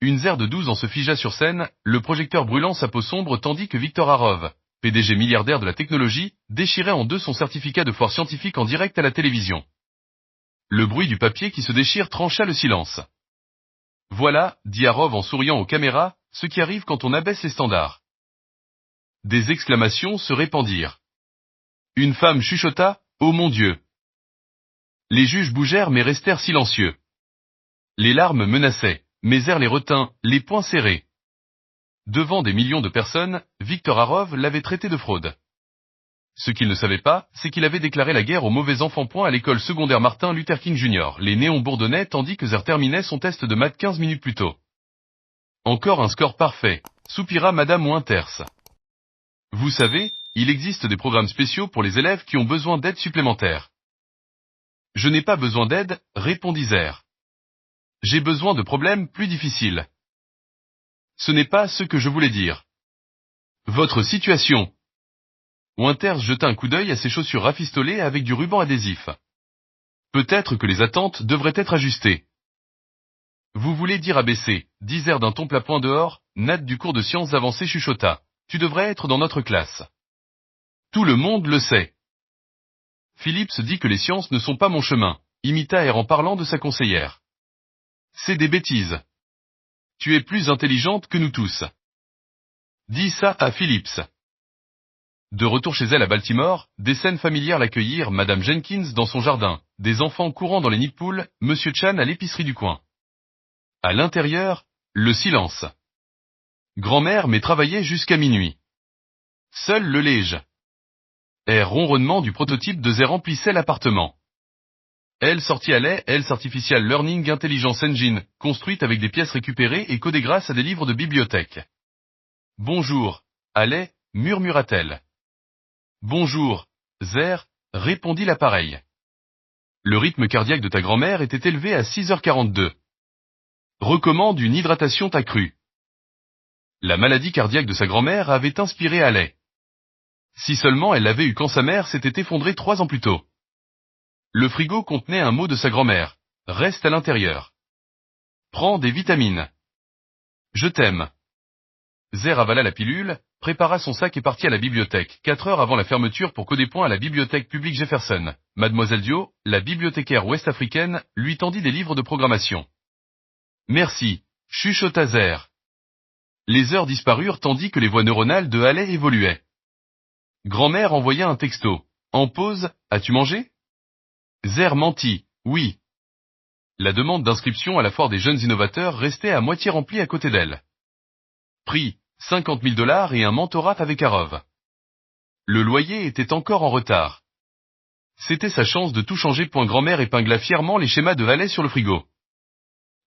Une Zer de 12 ans se figea sur scène, le projecteur brûlant sa peau sombre tandis que Victor Harrov, PDG milliardaire de la technologie, déchirait en deux son certificat de foire scientifique en direct à la télévision. Le bruit du papier qui se déchire trancha le silence. Voilà, dit Harrov en souriant aux caméras, ce qui arrive quand on abaisse les standards. Des exclamations se répandirent. Une femme chuchota, « Oh mon Dieu !» Les juges bougèrent mais restèrent silencieux. Les larmes menaçaient, mais Zer les retint, les poings serrés. Devant des millions de personnes, Victor Harrov l'avait traité de fraude. Ce qu'il ne savait pas, c'est qu'il avait déclaré la guerre aux mauvais enfants. À l'école secondaire Martin Luther King Jr. Les néons bourdonnaient tandis que Zer terminait son test de maths 15 minutes plus tôt. Encore un score parfait, soupira Madame Winters. Vous savez, il existe des programmes spéciaux pour les élèves qui ont besoin d'aide supplémentaire. Je n'ai pas besoin d'aide, répondit Zer. J'ai besoin de problèmes plus difficiles. Ce n'est pas ce que je voulais dire. Votre situation. Winters jeta un coup d'œil à ses chaussures rafistolées avec du ruban adhésif. Peut-être que les attentes devraient être ajustées. Vous voulez dire abaisser, dit Zer d'un ton plat-point dehors, Nat du cours de sciences avancées chuchota. Tu devrais être dans notre classe. Tout le monde le sait. Phillips dit que les sciences ne sont pas mon chemin, imita R en parlant de sa conseillère. C'est des bêtises. Tu es plus intelligente que nous tous. Dis ça à Phillips. De retour chez elle à Baltimore, des scènes familières l'accueillirent, Madame Jenkins dans son jardin, des enfants courant dans les nids de poules, Monsieur Chan à l'épicerie du coin. À l'intérieur, le silence. Grand-mère mais travaillait jusqu'à minuit. Seul le léger air ronronnement du prototype de Zer remplissait l'appartement. Elle sortit à lait, elle Artificial Learning Intelligence Engine, construite avec des pièces récupérées et codée grâce à des livres de bibliothèque. Bonjour, Allais, murmura-t-elle. Bonjour, Zer, répondit l'appareil. Le rythme cardiaque de ta grand-mère était élevé à 6h42. Recommande une hydratation accrue. La maladie cardiaque de sa grand-mère avait inspiré Allais. Si seulement elle l'avait eu quand sa mère s'était effondrée 3 ans plus tôt. Le frigo contenait un mot de sa grand-mère. Reste à l'intérieur. Prends des vitamines. Je t'aime. Zer avala la pilule, prépara son sac et partit à la bibliothèque, 4 heures avant la fermeture pour coder point à la bibliothèque publique Jefferson. Mademoiselle Dio, la bibliothécaire ouest-africaine, lui tendit des livres de programmation. Merci, chuchota Zer. Les heures disparurent tandis que les voies neuronales de Allais évoluaient. Grand-mère envoya un texto. En pause, as-tu mangé? Zer mentit, oui. La demande d'inscription à la foire des jeunes innovateurs restait à moitié remplie à côté d'elle. Prix, $50 000 et un mentorat avec Harrov. Le loyer était encore en retard. C'était sa chance de tout changer. Grand-mère épingla fièrement les schémas de Allais sur le frigo.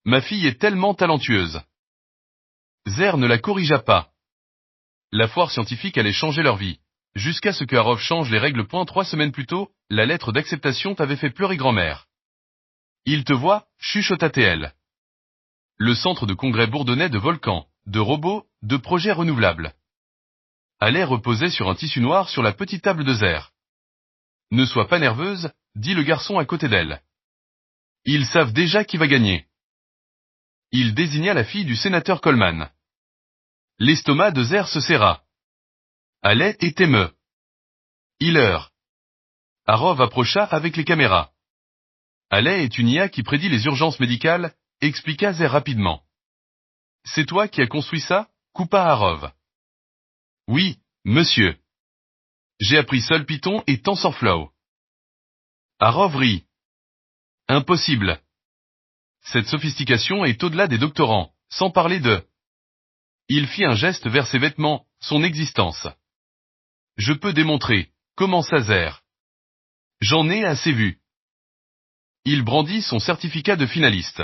Ma fille est tellement talentueuse. Zer ne la corrigea pas. La foire scientifique allait changer leur vie. Jusqu'à ce que Harrov change les règles. 3 semaines plus tôt, la lettre d'acceptation t'avait fait pleurer grand-mère. Il te voit, chuchota-t-elle. Le centre de congrès bourdonnait de volcans, de robots, de projets renouvelables. Allais reposait sur un tissu noir sur la petite table de Zer. Ne sois pas nerveuse, dit le garçon à côté d'elle. Ils savent déjà qui va gagner. Il désigna la fille du sénateur Coleman. L'estomac de Zer se serra. Allais et émeu. Hiller. Harrov approcha avec les caméras. Allais est une IA qui prédit les urgences médicales, expliqua Zer rapidement. C'est toi qui as construit ça, coupa Harrov. Oui, monsieur. J'ai appris seul Python et TensorFlow. Harrov rit. Impossible. Cette sophistication est au-delà des doctorants, sans parler de... Il fit un geste vers ses vêtements, son existence. Je peux démontrer, commença Zer. J'en ai assez vu. Il brandit son certificat de finaliste.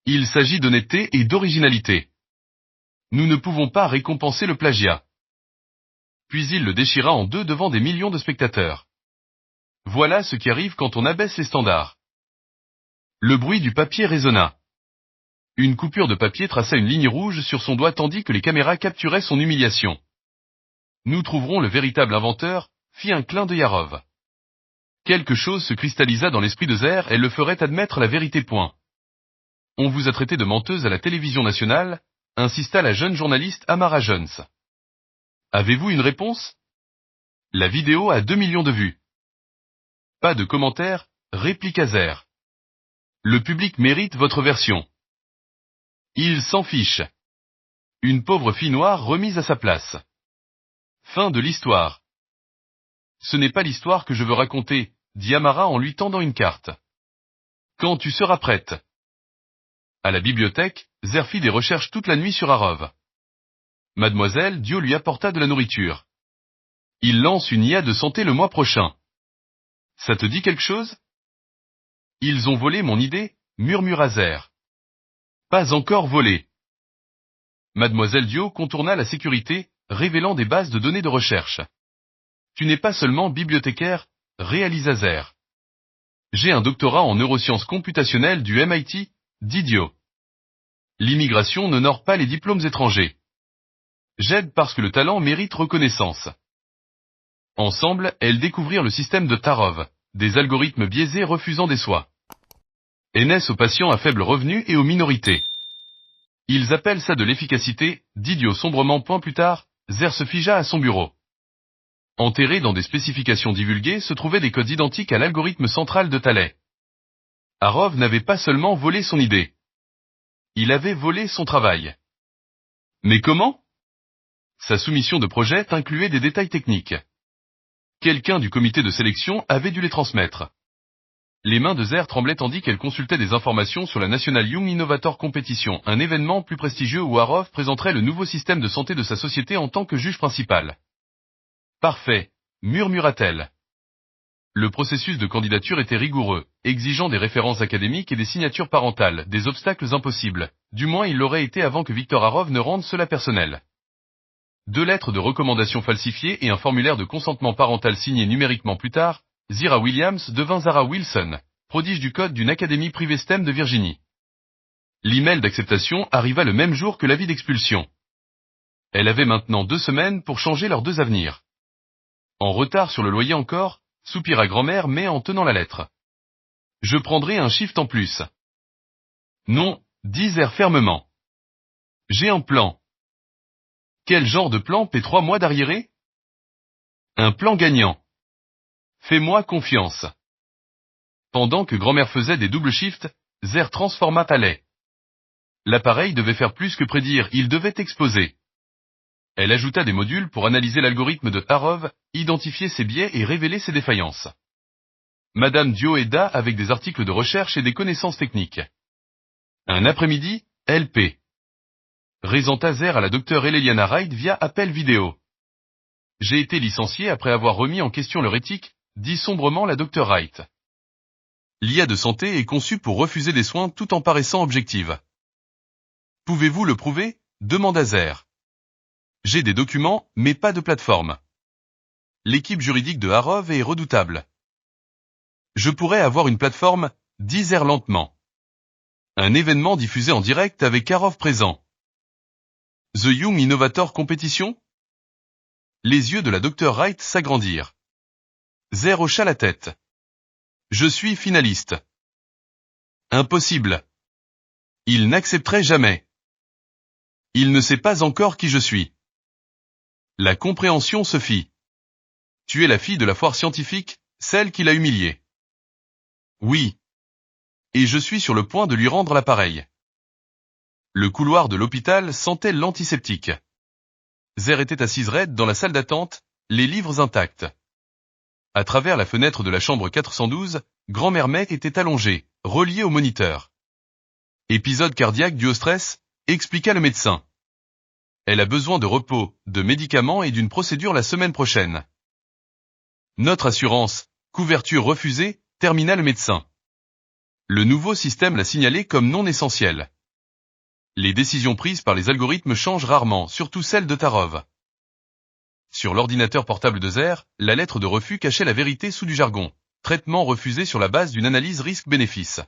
Il s'agit d'honnêteté et d'originalité. Nous ne pouvons pas récompenser le plagiat. Puis il le déchira en deux devant des millions de spectateurs. Voilà ce qui arrive quand on abaisse les standards. Le bruit du papier résonna. Une coupure de papier traça une ligne rouge sur son doigt tandis que les caméras capturaient son humiliation. Nous trouverons le véritable inventeur, fit un clin d'œil Harrov. Quelque chose se cristallisa dans l'esprit de Zer et le ferait admettre la vérité. On vous a traité de menteuse à la télévision nationale, insista la jeune journaliste Amara Jones. Avez-vous une réponse? La vidéo a 2 millions de vues. Pas de commentaires, répliqua Zer. Le public mérite votre version. Il s'en fiche. Une pauvre fille noire remise à sa place. Fin de l'histoire. Ce n'est pas l'histoire que je veux raconter, dit Amara en lui tendant une carte. Quand tu seras prête. À la bibliothèque, Zer fit des recherches toute la nuit sur Arov. Mademoiselle Dio lui apporta de la nourriture. Il lance une IA de santé le mois prochain. Ça te dit quelque chose? Ils ont volé mon idée, murmura Zer. Pas encore volé. Mademoiselle Dio contourna la sécurité, révélant des bases de données de recherche. Tu n'es pas seulement bibliothécaire, réalisa Zer. J'ai un doctorat en neurosciences computationnelles du MIT, dit Dio. L'immigration n'honore pas les diplômes étrangers. J'aide parce que le talent mérite reconnaissance. Ensemble, elles découvrirent le système de Tarov, des algorithmes biaisés refusant des soins. NS aux patients à faible revenu et aux minorités. Ils appellent ça de l'efficacité, dit Dio sombrement. Point plus tard, Zer se figea à son bureau. Enterrés dans des spécifications divulguées se trouvaient des codes identiques à l'algorithme central de Thalès. Arov n'avait pas seulement volé son idée. Il avait volé son travail. Mais comment? Sa soumission de projet incluait des détails techniques. Quelqu'un du comité de sélection avait dû les transmettre. Les mains de Zer tremblaient tandis qu'elle consultait des informations sur la National Young Innovator Competition, un événement plus prestigieux où Arov présenterait le nouveau système de santé de sa société en tant que juge principal. Parfait, murmura-t-elle. Le processus de candidature était rigoureux, exigeant des références académiques et des signatures parentales, des obstacles impossibles, du moins il l'aurait été avant que Victor Arov ne rende cela personnel. 2 lettres de recommandation falsifiées et un formulaire de consentement parental signé numériquement plus tard, Zira Williams devint Zara Wilson, prodige du code d'une académie privée STEM de Virginie. L'email d'acceptation arriva le même jour que l'avis d'expulsion. Elle avait maintenant 2 semaines pour changer leurs 2 avenirs. En retard sur le loyer encore, soupira grand-mère mais en tenant la lettre. Je prendrai un shift en plus. Non, dit Zer fermement. J'ai un plan. Quel genre de plan? Paie 3 mois d'arriéré? Un plan gagnant. Fais-moi confiance. Pendant que grand-mère faisait des doubles shifts, Zer transforma Thalès. L'appareil devait faire plus que prédire, il devait exposer. Elle ajouta des modules pour analyser l'algorithme de Arov, identifier ses biais et révéler ses défaillances. Madame Dio aida avec des articles de recherche et des connaissances techniques. Un après-midi, LP. Présenta Zer à la docteure Eliana Wright via appel vidéo. J'ai été licencié après avoir remis en question leur éthique, dit sombrement la docteure Wright. L'IA de santé est conçue pour refuser des soins tout en paraissant objective. Pouvez-vous le prouver? Demanda Zer. J'ai des documents, mais pas de plateforme. L'équipe juridique de Arov est redoutable. Je pourrais avoir une plateforme, dit Zer lentement. Un événement diffusé en direct avec Arov présent. The Young Innovator Competition? Les yeux de la docteure Wright s'agrandirent. Zer hocha la tête. Je suis finaliste. Impossible. Il n'accepterait jamais. Il ne sait pas encore qui je suis. La compréhension se fit. Tu es la fille de la foire scientifique, celle qui l'a humiliée. Oui. Et je suis sur le point de lui rendre l'appareil. Le couloir de l'hôpital sentait l'antiseptique. Zer était assise raide dans la salle d'attente, les livres intacts. À travers la fenêtre de la chambre 412, grand-mère May était allongée, reliée au moniteur. Épisode cardiaque dû au stress, expliqua le médecin. Elle a besoin de repos, de médicaments et d'une procédure la semaine prochaine. Notre assurance, couverture refusée, termina le médecin. Le nouveau système l'a signalé comme non essentiel. Les décisions prises par les algorithmes changent rarement, surtout celles de Tarov. Sur l'ordinateur portable de Zer, la lettre de refus cachait la vérité sous du jargon. Traitement refusé sur la base d'une analyse risque-bénéfice.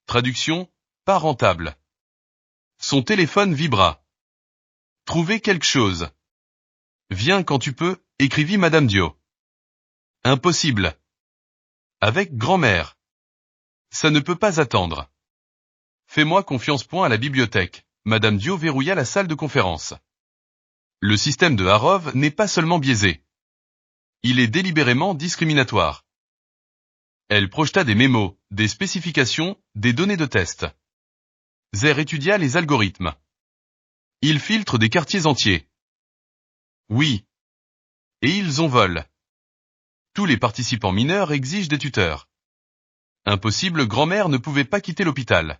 Traduction, pas rentable. Son téléphone vibra. Trouver quelque chose. Viens quand tu peux, écrivit Madame Dio. Impossible. Avec grand-mère. Ça ne peut pas attendre. Fais-moi confiance. À la bibliothèque, Madame Dio verrouilla la salle de conférence. Le système de Harrov n'est pas seulement biaisé. Il est délibérément discriminatoire. Elle projeta des mémos, des spécifications, des données de test. Zer étudia les algorithmes. Il filtre des quartiers entiers. Oui. Et ils en volent. Tous les participants mineurs exigent des tuteurs. Impossible, grand-mère ne pouvait pas quitter l'hôpital.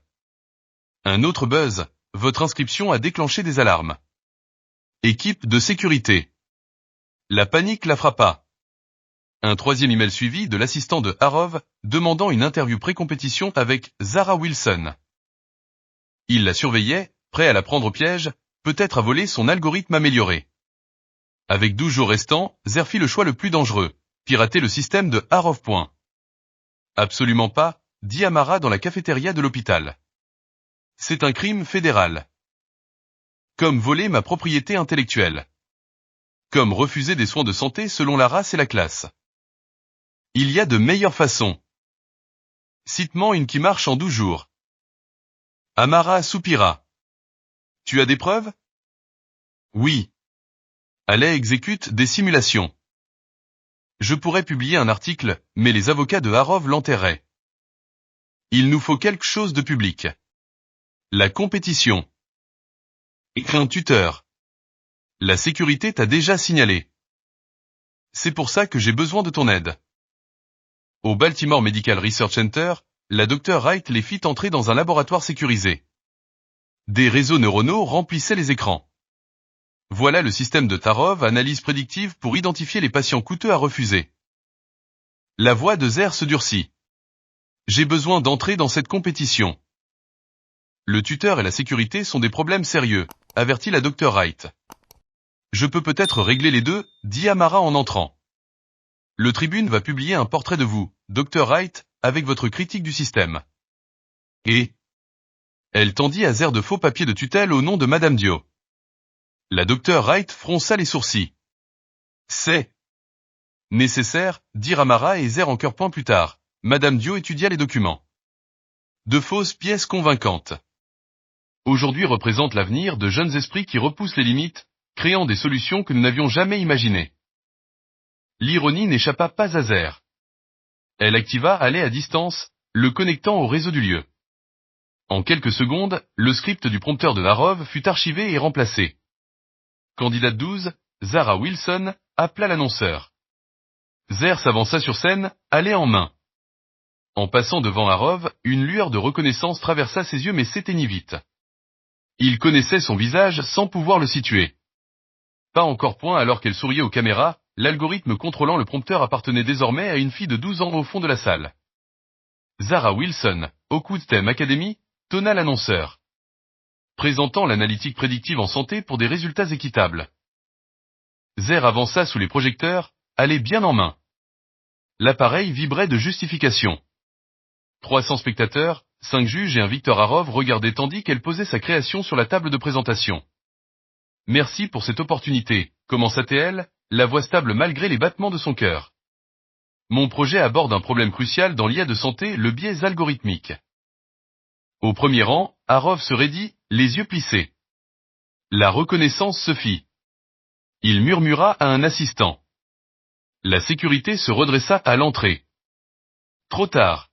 Un autre buzz, votre inscription a déclenché des alarmes. Équipe de sécurité. La panique la frappa. Un troisième email suivi de l'assistant de Harrov, demandant une interview pré-compétition avec Zara Wilson. Il la surveillait, prêt à la prendre au piège, peut-être à voler son algorithme amélioré. Avec 12 jours restants, Zer fit le choix le plus dangereux, pirater le système de Harrov. Absolument pas, dit Amara dans la cafétéria de l'hôpital. C'est un crime fédéral. Comme voler ma propriété intellectuelle. Comme refuser des soins de santé selon la race et la classe. Il y a de meilleures façons. Cite-moi une qui marche en 12 jours. Amara soupira. Tu as des preuves? Oui. Allez, exécute des simulations. Je pourrais publier un article, mais les avocats de Harrov l'enterraient. Il nous faut quelque chose de public. La compétition. Un tuteur. La sécurité t'a déjà signalé. C'est pour ça que j'ai besoin de ton aide. Au Baltimore Medical Research Center, la Dr Wright les fit entrer dans un laboratoire sécurisé. Des réseaux neuronaux remplissaient les écrans. Voilà le système de Harrov, analyse prédictive pour identifier les patients coûteux à refuser. La voix de Zer se durcit. J'ai besoin d'entrer dans cette compétition. Le tuteur et la sécurité sont des problèmes sérieux, avertit la Dr Wright. Je peux peut-être régler les deux, dit Amara en entrant. Le Tribune va publier un portrait de vous, Dr Wright, avec votre critique du système. Et elle tendit à Zer de faux papiers de tutelle au nom de Madame Dio. La Dr Wright fronça les sourcils. C'est nécessaire, dit Amara et Zer en cœur point plus tard. Madame Dio étudia les documents. De fausses pièces convaincantes. Aujourd'hui représente l'avenir de jeunes esprits qui repoussent les limites, créant des solutions que nous n'avions jamais imaginées. L'ironie n'échappa pas à Zer. Elle activa Aller à distance, le connectant au réseau du lieu. En quelques secondes, le script du prompteur de Harrov fut archivé et remplacé. Candidate 12, Zara Wilson, appela l'annonceur. Zer s'avança sur scène, Aller en main. En passant devant Harrov, une lueur de reconnaissance traversa ses yeux mais s'éteignit vite. Il connaissait son visage sans pouvoir le situer. Pas encore point alors qu'elle souriait aux caméras, l'algorithme contrôlant le prompteur appartenait désormais à une fille de 12 ans au fond de la salle. Zara Wilson, Oakwood STEM Academy, tonna l'annonceur. Présentant l'analytique prédictive en santé pour des résultats équitables. Zer avança sous les projecteurs, Aller bien en main. L'appareil vibrait de justification. 300 spectateurs, 5 juges et un Victor Harrov regardaient tandis qu'elle posait sa création sur la table de présentation. Merci pour cette opportunité, commença-t-elle, la voix stable malgré les battements de son cœur. Mon projet aborde un problème crucial dans l'IA de santé, le biais algorithmique. Au premier rang, Harrov se raidit, les yeux plissés. La reconnaissance se fit. Il murmura à un assistant. La sécurité se redressa à l'entrée. Trop tard.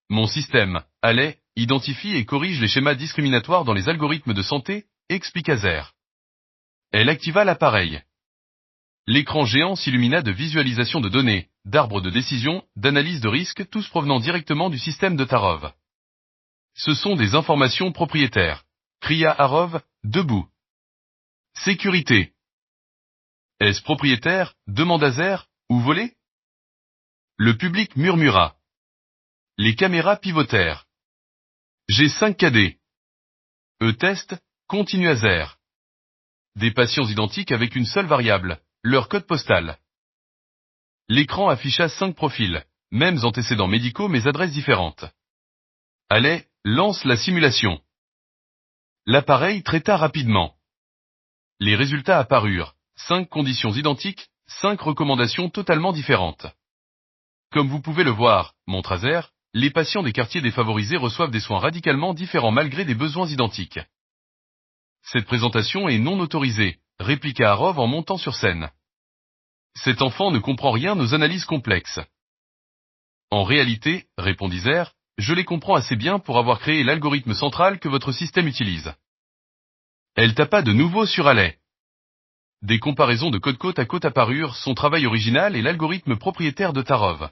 Mon système, Aller, identifie et corrige les schémas discriminatoires dans les algorithmes de santé, expliqua Zer. Elle activa l'appareil. L'écran géant s'illumina de visualisation de données, d'arbres de décision, d'analyse de risque, tous provenant directement du système de Harrov. Ce sont des informations propriétaires, cria Harrov, debout. Sécurité. Est-ce propriétaire, demanda Zer, ou volé? Le public murmura. Les caméras pivotèrent. J'ai 5 KD. E-test, continua Zer. Des patients identiques avec une seule variable, leur code postal. L'écran afficha 5 profils, mêmes antécédents médicaux mais adresses différentes. Allez, lance la simulation. L'appareil traita rapidement. Les résultats apparurent, 5 conditions identiques, 5 recommandations totalement différentes. Comme vous pouvez le voir, montra Zer, les patients des quartiers défavorisés reçoivent des soins radicalement différents malgré des besoins identiques. Cette présentation est non autorisée, répliqua Harov en montant sur scène. Cet enfant ne comprend rien aux analyses complexes. En réalité, répondit Zer, je les comprends assez bien pour avoir créé l'algorithme central que votre système utilise. Elle tapa de nouveau sur Allais. Des comparaisons de code côte à côte apparurent, son travail original et l'algorithme propriétaire de Tarov.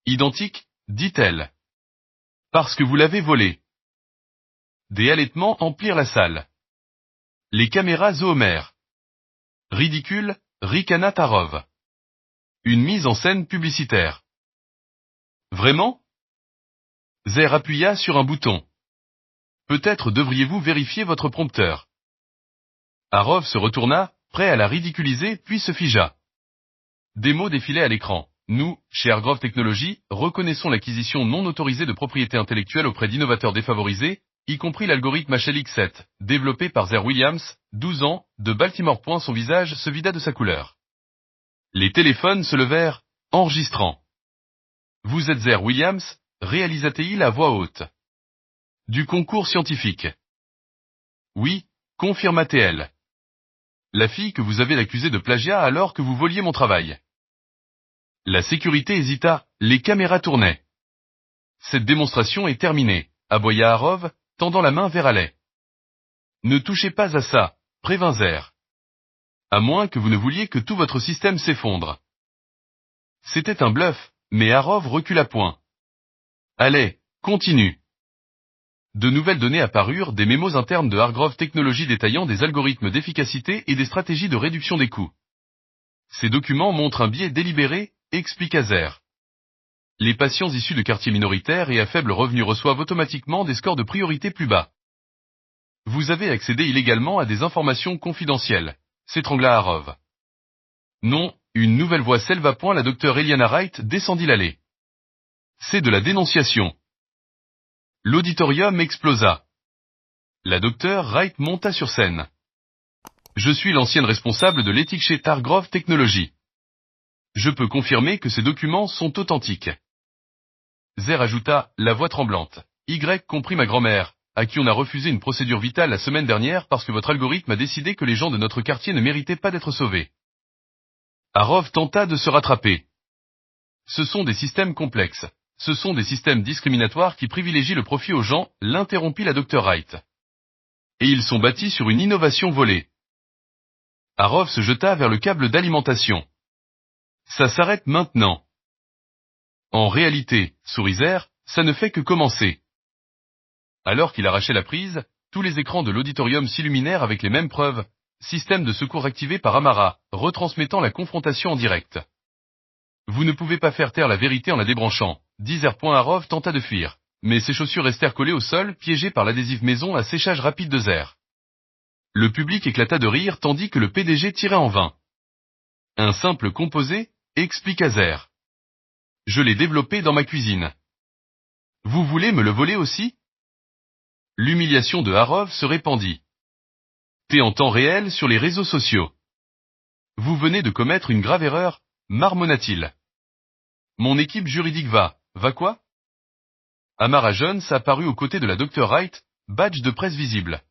Identique, dit-elle. Parce que vous l'avez volé. Des halètements emplirent la salle. Les caméras zoomèrent. Ridicule, ricana Tarov. Une mise en scène publicitaire. Vraiment? Zer appuya sur un bouton. Peut-être devriez-vous vérifier votre prompteur. Harov se retourna, prêt à la ridiculiser, puis se figea. Des mots défilaient à l'écran. Nous, chez Hargrove Technologies, reconnaissons l'acquisition non autorisée de propriétés intellectuelles auprès d'innovateurs défavorisés, y compris l'algorithme HLX7, développé par Zer Williams, 12 ans, de Baltimore. Son visage se vida de sa couleur. Les téléphones se levèrent, enregistrant. Vous êtes Zer Williams, réalisa-t-il à voix haute. Du concours scientifique. Oui, confirma-t-elle. La fille que vous avez accusée de plagiat alors que vous voliez mon travail. La sécurité hésita, les caméras tournaient. Cette démonstration est terminée, aboya Harov, tendant la main vers Allais. Ne touchez pas à ça, prévint Zer. À moins que vous ne vouliez que tout votre système s'effondre. C'était un bluff, mais Harov recula point. Allez, continue. De nouvelles données apparurent, des mémos internes de Hargrove Technologies détaillant des algorithmes d'efficacité et des stratégies de réduction des coûts. Ces documents montrent un biais délibéré, expliqua Zer. Les patients issus de quartiers minoritaires et à faible revenu reçoivent automatiquement des scores de priorité plus bas. Vous avez accédé illégalement à des informations confidentielles, s'étrangla Harov. Non, une nouvelle voix s'éleva. La docteure Eliana Wright descendit l'allée. C'est de la dénonciation. L'auditorium explosa. La docteure Wright monta sur scène. Je suis l'ancienne responsable de l'éthique chez Hargrove Technologies. Je peux confirmer que ces documents sont authentiques. Zer ajouta, la voix tremblante. Y compris ma grand-mère, à qui on a refusé une procédure vitale la semaine dernière parce que votre algorithme a décidé que les gens de notre quartier ne méritaient pas d'être sauvés. Harov tenta de se rattraper. Ce sont des systèmes complexes. Ce sont des systèmes discriminatoires qui privilégient le profit aux gens, l'interrompit la docteure Wright. Et ils sont bâtis sur une innovation volée. Harov se jeta vers le câble d'alimentation. Ça s'arrête maintenant. En réalité, sourit Zer, ça ne fait que commencer. Alors qu'il arrachait la prise, tous les écrans de l'auditorium s'illuminèrent avec les mêmes preuves, système de secours activé par Amara, retransmettant la confrontation en direct. Vous ne pouvez pas faire taire la vérité en la débranchant, dit Zer. Harov tenta de fuir, mais ses chaussures restèrent collées au sol, piégées par l'adhésif maison à séchage rapide de Zer. Le public éclata de rire tandis que le PDG tirait en vain. Un simple composé, expliqua Zer. Je l'ai développé dans ma cuisine. Vous voulez me le voler aussi? L'humiliation de Harov se répandit. T'es en temps réel sur les réseaux sociaux. Vous venez de commettre une grave erreur, marmonna-t-il. Mon équipe juridique va quoi? Amara Jones apparut aux côtés de la docteure Wright, badge de presse visible.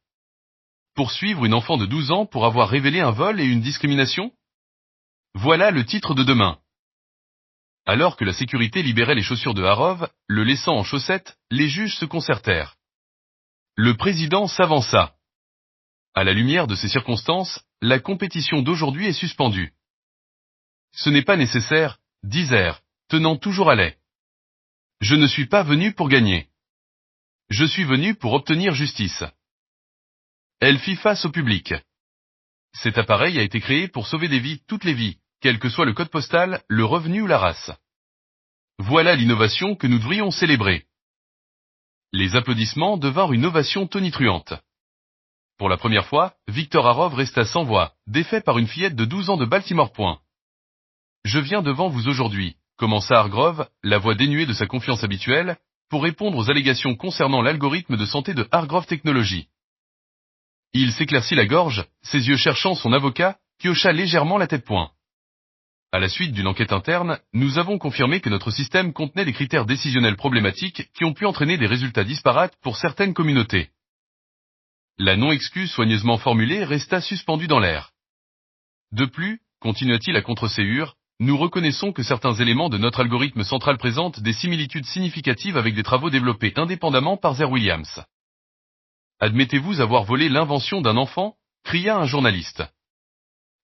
Poursuivre une enfant de 12 ans pour avoir révélé un vol et une discrimination? Voilà le titre de demain. Alors que la sécurité libérait les chaussures de Harov, le laissant en chaussettes, les juges se concertèrent. Le président s'avança. À la lumière de ces circonstances, la compétition d'aujourd'hui est suspendue. Ce n'est pas nécessaire, dit Zer, tenant toujours Allais. Je ne suis pas venu pour gagner. Je suis venu pour obtenir justice. Elle fit face au public. Cet appareil a été créé pour sauver des vies, toutes les vies, quel que soit le code postal, le revenu ou la race. Voilà l'innovation que nous devrions célébrer. Les applaudissements devinrent une ovation tonitruante. Pour la première fois, Victor Harov resta sans voix, défait par une fillette de 12 ans de Baltimore. Je viens devant vous aujourd'hui, commença Hargrove, la voix dénuée de sa confiance habituelle, pour répondre aux allégations concernant l'algorithme de santé de Hargrove Technologies. Il s'éclaircit la gorge, ses yeux cherchant son avocat, qui hocha légèrement la tête. À la suite d'une enquête interne, nous avons confirmé que notre système contenait des critères décisionnels problématiques qui ont pu entraîner des résultats disparates pour certaines communautés. La non-excuse soigneusement formulée resta suspendue dans l'air. De plus, continua-t-il à contre-séure, nous reconnaissons que certains éléments de notre algorithme central présentent des similitudes significatives avec des travaux développés indépendamment par Zer Williams. Admettez-vous avoir volé l'invention d'un enfant? Cria un journaliste.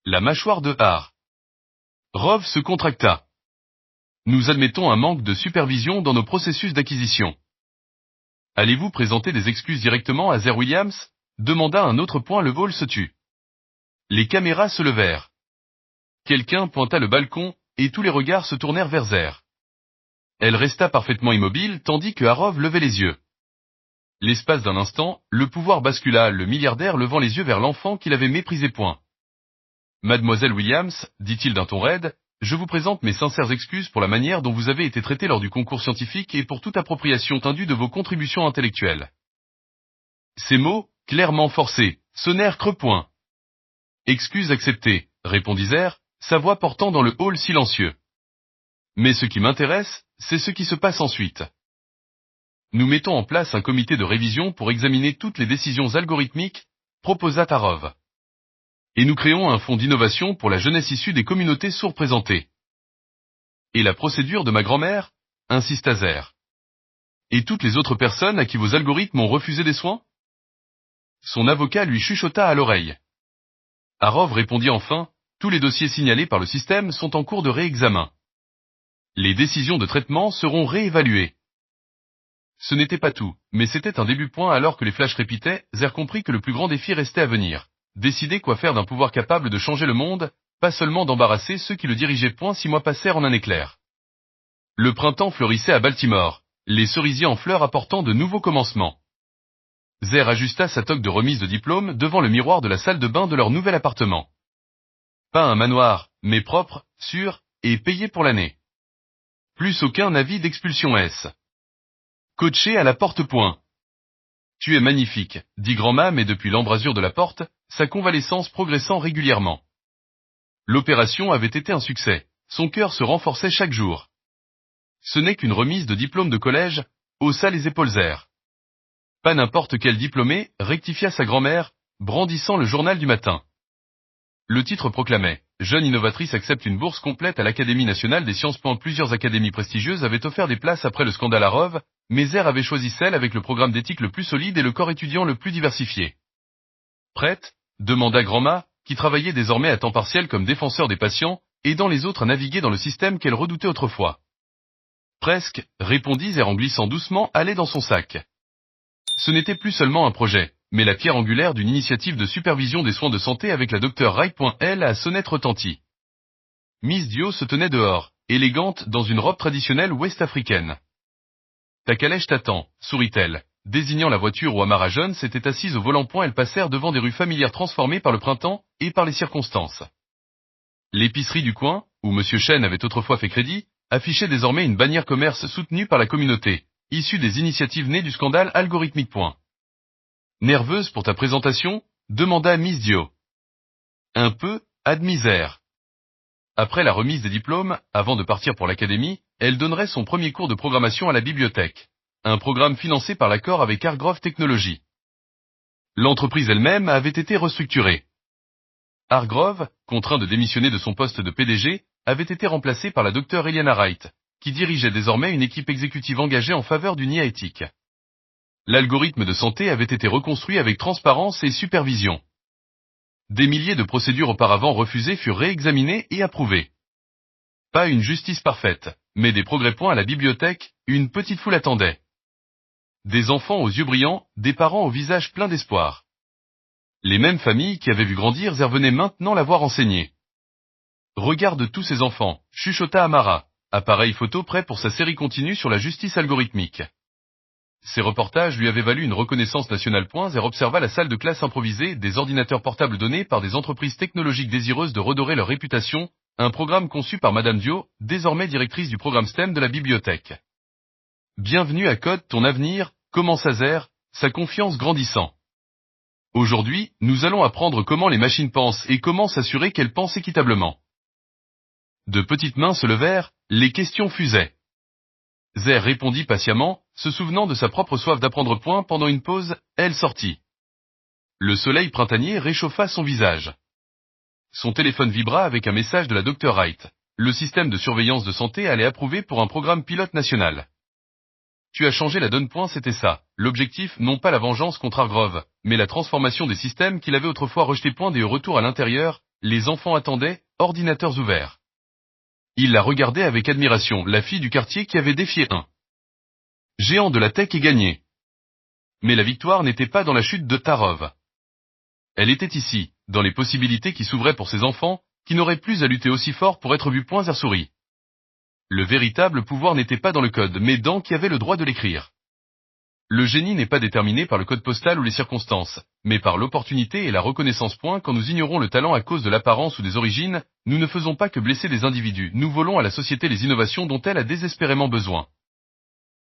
La mâchoire de Rov se contracta. Nous admettons un manque de supervision dans nos processus d'acquisition. Allez-vous présenter des excuses directement à Zer Williams? Demanda un autre point. Le vol se tut. Les caméras se levèrent. Quelqu'un pointa le balcon, et tous les regards se tournèrent vers Zer. Elle resta parfaitement immobile tandis que Harov levait les yeux. L'espace d'un instant, le pouvoir bascula, le milliardaire levant les yeux vers l'enfant qu'il avait méprisé. Mademoiselle Williams, dit-il d'un ton raide, je vous présente mes sincères excuses pour la manière dont vous avez été traitée lors du concours scientifique et pour toute appropriation indue de vos contributions intellectuelles. Ces mots, clairement forcés, sonnèrent creux. Excuse acceptée, répondit Zer, sa voix portant dans le hall silencieux. Mais ce qui m'intéresse, c'est ce qui se passe ensuite. Nous mettons en place un comité de révision pour examiner toutes les décisions algorithmiques, proposa Harov. Et nous créons un fonds d'innovation pour la jeunesse issue des communautés sous-représentées. Et la procédure de ma grand-mère? Insista Zer. Et toutes les autres personnes à qui vos algorithmes ont refusé des soins? Son avocat lui chuchota à l'oreille. Harov répondit enfin, tous les dossiers signalés par le système sont en cours de réexamen. Les décisions de traitement seront réévaluées. Ce n'était pas tout, mais c'était un début. Alors que les flashs répitaient, Zer comprit que le plus grand défi restait à venir. Décider quoi faire d'un pouvoir capable de changer le monde, pas seulement d'embarrasser ceux qui le dirigeaient. 6 mois passèrent en un éclair. Le printemps fleurissait à Baltimore, les cerisiers en fleurs apportant de nouveaux commencements. Zer ajusta sa toque de remise de diplôme devant le miroir de la salle de bain de leur nouvel appartement. Pas un manoir, mais propre, sûr, et payé pour l'année. Plus aucun avis d'expulsion coché à la porte. Tu es magnifique, dit grand-mame et depuis l'embrasure de la porte, sa convalescence progressant régulièrement. L'opération avait été un succès, son cœur se renforçait chaque jour. Ce n'est qu'une remise de diplôme de collège, haussa les épaules Zer. Pas n'importe quel diplômé, rectifia sa grand-mère, brandissant le journal du matin. Le titre proclamait « Jeune innovatrice accepte une bourse complète à l'Académie nationale des sciences ». Plusieurs académies prestigieuses avaient offert des places après le scandale Harov, mais Zer avait choisi celle avec le programme d'éthique le plus solide et le corps étudiant le plus diversifié. Prête? Demanda Grandma, qui travaillait désormais à temps partiel comme défenseur des patients, aidant les autres à naviguer dans le système qu'elle redoutait autrefois. Presque, répondit Zer en glissant doucement aller dans son sac. Ce n'était plus seulement un projet, mais la pierre angulaire d'une initiative de supervision des soins de santé avec la Dr Wright. La sonnette retentit. Miss Dio se tenait dehors, élégante dans une robe traditionnelle ouest-africaine. Ta calèche t'attend, sourit-elle, désignant la voiture où Amara Jones s'était assise au volant. Elles passèrent devant des rues familières transformées par le printemps et par les circonstances. L'épicerie du coin, où Monsieur Chen avait autrefois fait crédit, affichait désormais une bannière commerce soutenue par la communauté, issue des initiatives nées du scandale algorithmique. Nerveuse pour ta présentation? Demanda Miss Dio. Un peu, admit Zer. Après la remise des diplômes, avant de partir pour l'académie, elle donnerait son premier cours de programmation à la bibliothèque. Un programme financé par l'accord avec Hargrove Technologies. L'entreprise elle-même avait été restructurée. Hargrove, contraint de démissionner de son poste de PDG, avait été remplacé par la Dr Eliana Wright, qui dirigeait désormais une équipe exécutive engagée en faveur d'une IA éthique. L'algorithme de santé avait été reconstruit avec transparence et supervision. Des milliers de procédures auparavant refusées furent réexaminées et approuvées. Pas une justice parfaite, mais des progrès. À la bibliothèque, une petite foule attendait. Des enfants aux yeux brillants, des parents au visage plein d'espoir. Les mêmes familles qui avaient vu grandir Zer venaient maintenant la voir enseigner. Regarde tous ces enfants, chuchota Amara, appareil photo prêt pour sa série continue sur la justice algorithmique. Ces reportages lui avaient valu une reconnaissance nationale. Zer observa la salle de classe improvisée, des ordinateurs portables donnés par des entreprises technologiques désireuses de redorer leur réputation, un programme conçu par Madame Dio, désormais directrice du programme STEM de la bibliothèque. Bienvenue à Code ton avenir, commença Zer, sa confiance grandissant. Aujourd'hui, nous allons apprendre comment les machines pensent et comment s'assurer qu'elles pensent équitablement. De petites mains se levèrent, les questions fusaient. Zer répondit patiemment, se souvenant de sa propre soif d'apprendre point pendant une pause, elle sortit. Le soleil printanier réchauffa son visage. Son téléphone vibra avec un message de la Dr Wright. Le système de surveillance de santé allait approuver pour un programme pilote national. Tu as changé la donne point, c'était ça. L'objectif, non pas la vengeance contre Hargrove, mais la transformation des systèmes qu'il avait autrefois rejetés point et au retour à l'intérieur, les enfants attendaient, ordinateurs ouverts. Il la regardait avec admiration, la fille du quartier qui avait défié un géant de la tech et gagné. Mais la victoire n'était pas dans la chute de Tarov. Elle était ici, dans les possibilités qui s'ouvraient pour ses enfants, qui n'auraient plus à lutter aussi fort pour être vus point Zersuri. Le véritable pouvoir n'était pas dans le code, mais dans qui avait le droit de l'écrire. Le génie n'est pas déterminé par le code postal ou les circonstances, mais par l'opportunité et la reconnaissance point. Quand nous ignorons le talent à cause de l'apparence ou des origines, nous ne faisons pas que blesser des individus, nous volons à la société les innovations dont elle a désespérément besoin.